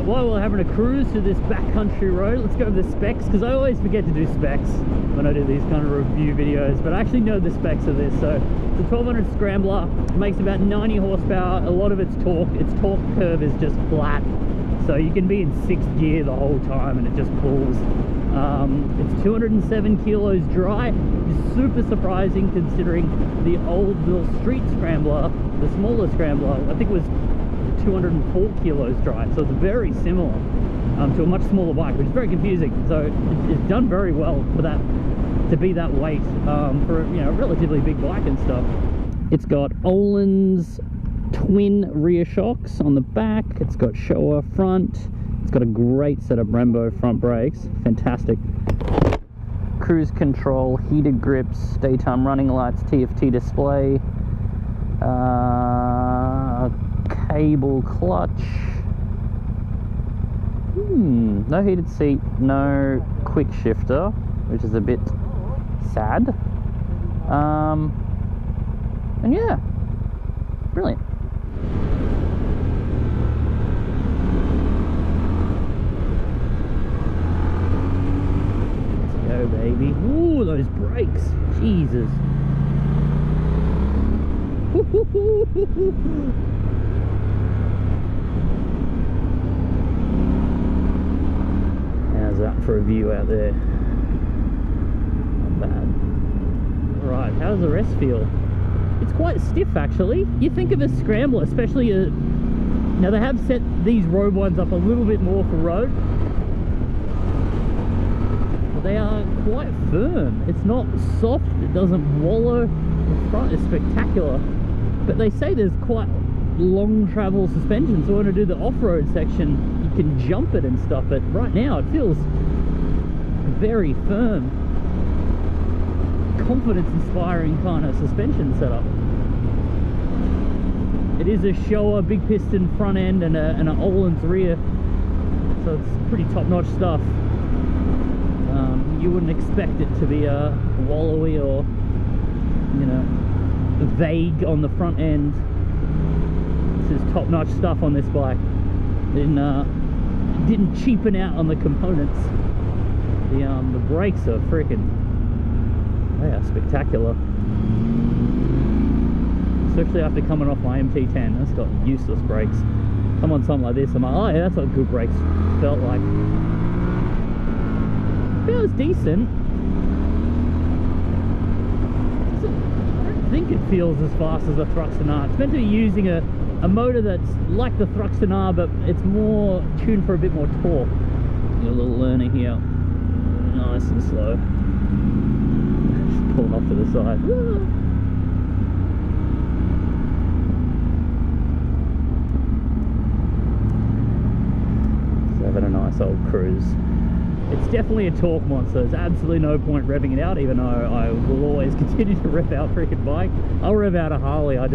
Right, while we're having a cruise to this backcountry road, let's go over the specs, because I always forget to do specs when I do these kind of review videos, but I actually know the specs of this. So the 1200 Scrambler makes about 90 horsepower. A lot of its torque curve is just flat, so you can be in 6th gear the whole time and it just pulls. It's 207 kilos dry, which is super surprising considering the old little street Scrambler, the smaller Scrambler, I think it was 204 kilos dry, so it's very similar to a much smaller bike, which is very confusing. So it's done very well for that, to be that weight, for, you know, a relatively big bike and stuff. It's got Öhlins twin rear shocks on the back, it's got Showa front, it's got a great set of Brembo front brakes, fantastic. Cruise control, heated grips, daytime running lights, TFT display, cable clutch, no heated seat, no quick shifter, which is a bit sad, and yeah, brilliant. Let's go, baby. Ooh, those brakes, Jesus. How's that for a view out there? Not bad. Right, how does the rest feel? It's quite stiff actually. You think of a Scrambler, especially now they have set these road ones up a little bit more for road, but they are quite firm. It's not soft, it doesn't wallow. The front is spectacular, but they say there's quite long travel suspension, so when I do the off-road section you can jump it and stuff, but right now it feels very firm, confidence inspiring kind of suspension setup. It is a Showa big piston front end and an Öhlins rear, so it's pretty top-notch stuff. You wouldn't expect it to be wallowy or, you know, vague on the front end. This is top-notch stuff on this bike. Didn't cheapen out on the components. The brakes are freaking, they are spectacular. Especially after coming off my MT10, that's got useless brakes. Come on something like this, I'm like, oh yeah, that's what good brakes felt like. Feels decent. I don't think it feels as fast as a Thruxton R. It's meant to be using a motor that's like the Thruxton R, but it's more tuned for a bit more torque. Got a little learner here, nice and slow. Just pulling off to the side. Just having a nice old cruise. It's definitely a torque monster. There's absolutely no point revving it out, even though I will always continue to rev out freaking bike. I'll rev out a Harley. I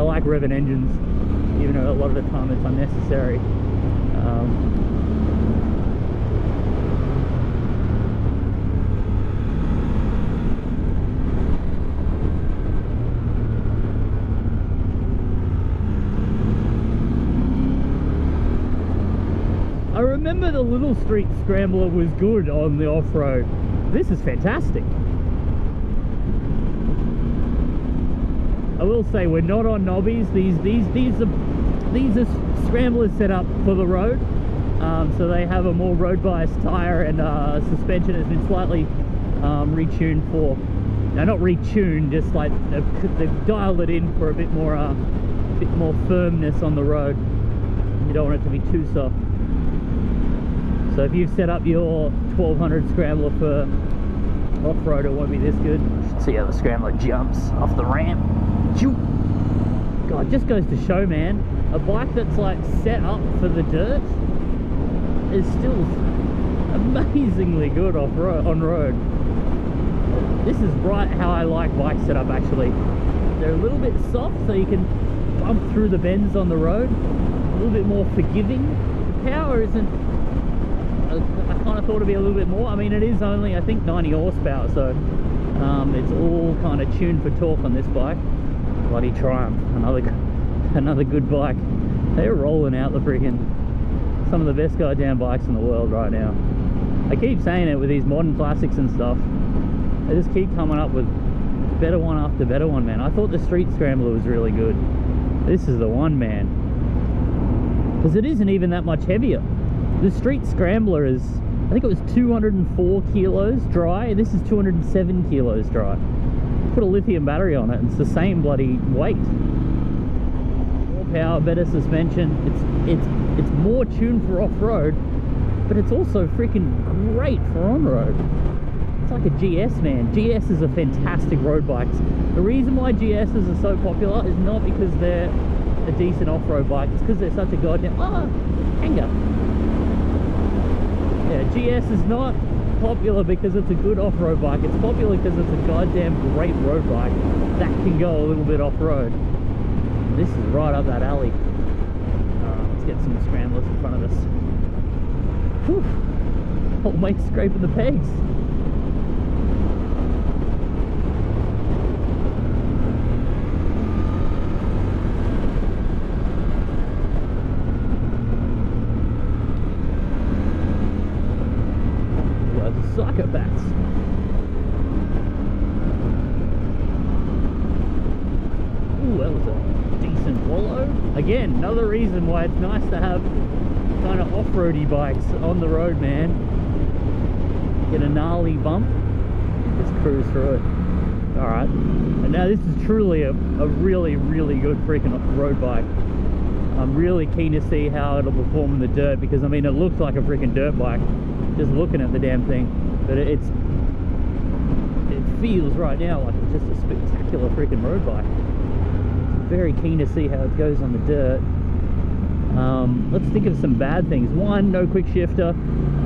like revving engines, even though a lot of the time it's unnecessary. I remember the little street Scrambler was good on the off-road. This is fantastic. I will say we're not on knobbies. These are Scramblers set up for the road, so they have a more road biased tire, and suspension has been slightly retuned for. Now, not retuned, just like they've dialed it in for a bit more firmness on the road. You don't want it to be too soft. So if you've set up your 1200 Scrambler for off-road, it won't be this good. See how the Scrambler jumps off the ramp. God, just goes to show, man, a bike that's like set up for the dirt is still amazingly good off-road, on road. This is right how I like bike setup actually. They're a little bit soft so you can bump through the bends on the road, a little bit more forgiving. The power isn't, I kind of thought it'd be a little bit more. I mean, it is only, I think, 90 horsepower, so it's all kind of tuned for torque on this bike. Bloody Triumph, another good bike. They're rolling out the freaking some of the best goddamn bikes in the world right now. I keep saying it with these modern classics and stuff. They just keep coming up with better one after better one, man. I thought the Street Scrambler was really good. This is the one, man. Because it isn't even that much heavier. The Street Scrambler is, I think it was 204 kilos dry. This is 207 kilos dry. Put a lithium battery on it, and it's the same bloody weight. More power, better suspension. It's more tuned for off-road, but it's also freaking great for on-road. It's like a GS, man. GS is a fantastic road bikes. The reason why GSs are so popular is not because they're a decent off-road bike, it's because they're such a goddamn hanger. Yeah, GS is not popular because it's a good off-road bike. It's popular because it's a goddamn great road bike that can go a little bit off-road. This is right up that alley. Let's get some scramblers in front of us. Whew. Old mate's scraping the pegs. Psychopaths. Ooh, that was a decent wallow. Again, another reason why it's nice to have kind of off-roady bikes on the road, man. Get a gnarly bump, just cruise through it. Alright, and now this is truly a really, really good freaking road bike. I'm really keen to see how it'll perform in the dirt, because I mean, it looks like a freaking dirt bike just looking at the damn thing, but it feels right now like it's just a spectacular freaking road bike. Very keen to see how it goes on the dirt. Let's think of some bad things. One, no quick shifter.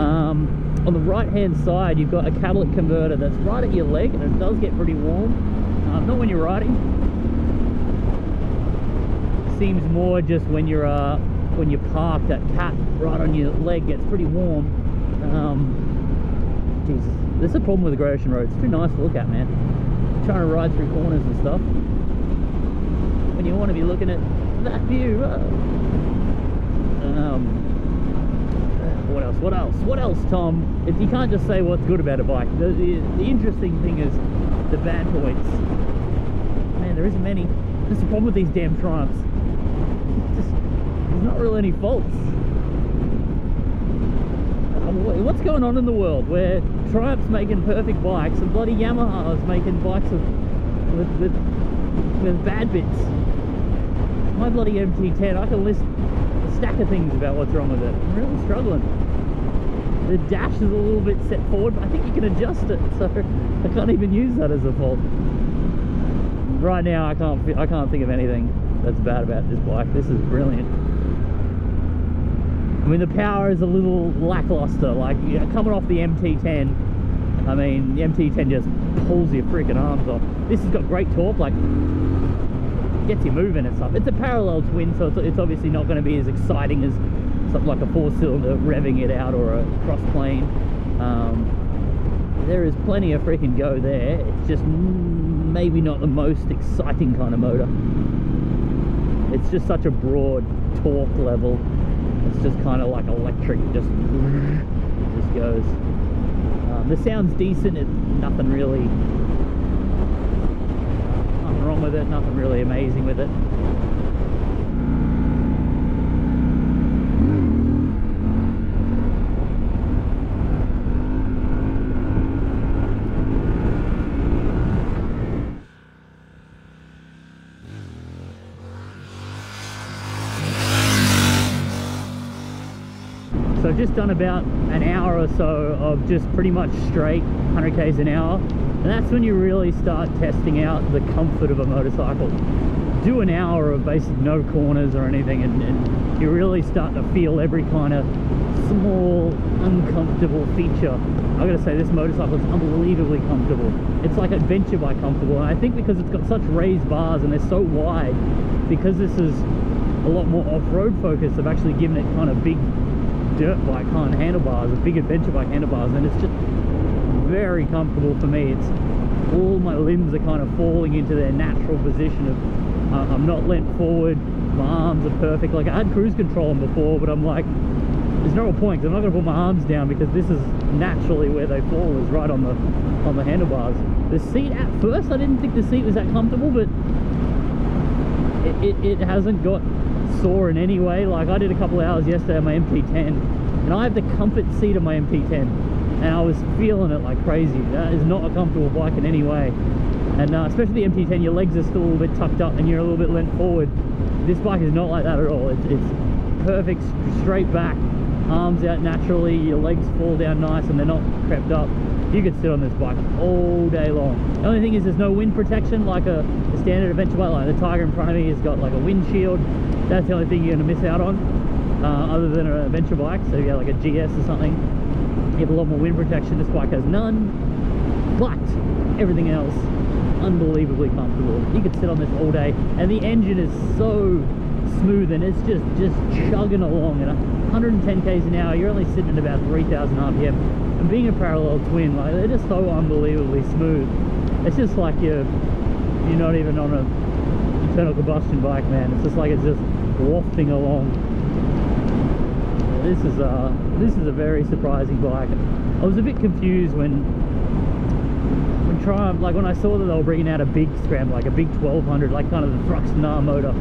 On the right hand side you've got a catalytic converter that's right at your leg, and it does get pretty warm. Not when you're riding. Seems more just when you're parked, that cat right on your leg gets pretty warm. Jesus, this is a problem with the Great Ocean Road. It's too nice to look at, man. Trying to ride through corners and stuff, when you want to be looking at that view. What else, Tom? If you can't just say what's good about a bike. The interesting thing is the bad points. Man, there isn't many. That's the problem with these damn Triumphs. There's not really any faults. What's going on in the world where Triumph's making perfect bikes and bloody Yamaha's making bikes with bad bits? My bloody MT10, I can list a stack of things about what's wrong with it. I'm really struggling. The dash is a little bit set forward, but I think you can adjust it, so I can't even use that as a fault. Right now I can't think of anything that's bad about this bike. This is brilliant. I mean, the power is a little lackluster. Like, you know, coming off the MT10, I mean, the MT10 just pulls your freaking arms off. This has got great torque, like, gets you moving and stuff. It's a parallel twin, so it's obviously not going to be as exciting as something like a 4-cylinder revving it out, or a cross plane. There is plenty of freaking go there. It's just maybe not the most exciting kind of motor. It's just such a broad torque level. It's just kind of like electric, just goes. The sound's decent. It's nothing wrong with it, nothing really amazing with it. So I've just done about an hour or so of just pretty much straight 100 k's an hour, and that's when you really start testing out the comfort of a motorcycle. Do an hour of basically no corners or anything, and you really start to feel every kind of small uncomfortable feature. I gotta say, this motorcycle is unbelievably comfortable. It's like adventure bike comfortable, and I think because it's got such raised bars and they're so wide, because this is a lot more off-road focused, I've actually given it kind of big dirt bike kind of handlebars, a big adventure bike handlebars, and it's just very comfortable for me. It's all my limbs are kind of falling into their natural position of I'm not leant forward, my arms are perfect. Like, I had cruise control on before, but I'm like, there's no point, 'cause I'm not going to put my arms down, because this is naturally where they fall, is right on the handlebars. The seat, at first I didn't think the seat was that comfortable, but it hasn't got sore in any way. Like, I did a couple of hours yesterday on my MT10, and I have the comfort seat of my MT10, and I was feeling it like crazy. That is not a comfortable bike in any way. And especially the MT10, your legs are still a little bit tucked up and you're a little bit leant forward. This bike is not like that at all. It's perfect, straight back, arms out naturally, your legs fall down nice and they're not crept up. You could sit on this bike all day long. The only thing is there's no wind protection like a standard adventure bike. Like the Tiger in front of me has got like a windshield. That's the only thing you're going to miss out on, other than an adventure bike. So yeah, like a GS or something, you have a lot more wind protection. This bike has none, but everything else, unbelievably comfortable. You could sit on this all day, and the engine is so smooth, and it's just chugging along at 110 k's an hour. You're only sitting at about 3,000 rpm, and being a parallel twin, like, they're just so unbelievably smooth. It's just like you're not even on a internal combustion bike, man. It's just like it's just wafting along. This is a very surprising bike. I was a bit confused when Triumph, like when I saw that they were bringing out a big scrambler, like a big 1200, like kind of the Thruxton motor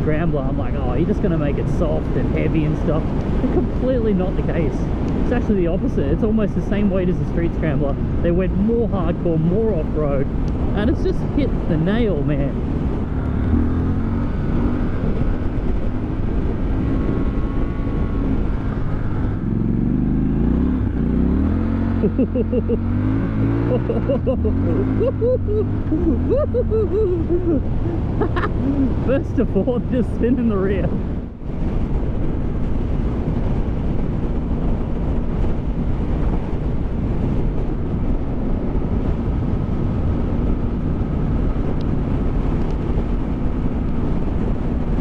scrambler. I'm like, oh, you're just going to make it soft and heavy and stuff. But completely not the case. It's actually the opposite. It's almost the same weight as the street scrambler. They went more hardcore, more off-road, and it's just hit the nail, man. First of all, just spin in the rear.